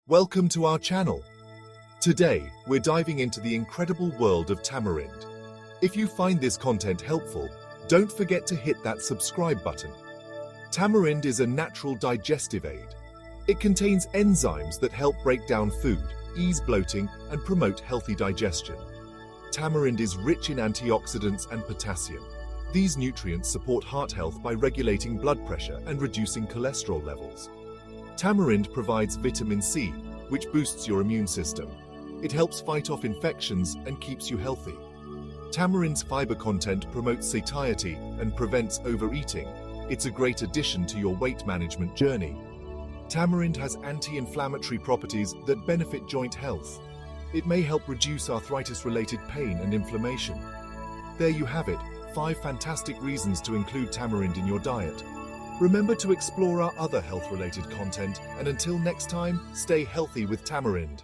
Welcome to our channel. Today, we're diving into the incredible world of tamarind. If you find this content helpful, don't forget to hit that subscribe button. Tamarind is a natural digestive aid. It contains enzymes that help break down food, ease bloating, and promote healthy digestion. Tamarind is rich in antioxidants and potassium. These nutrients support heart health by regulating blood pressure and reducing cholesterol levels. Tamarind provides vitamin C, which boosts your immune system. It helps fight off infections and keeps you healthy. Tamarind's fiber content promotes satiety and prevents overeating. It's a great addition to your weight management journey. Tamarind has anti-inflammatory properties that benefit joint health. It may help reduce arthritis-related pain and inflammation. There you have it, 5 fantastic reasons to include tamarind in your diet. Remember to explore our other health-related content, and until next time, stay healthy with tamarind.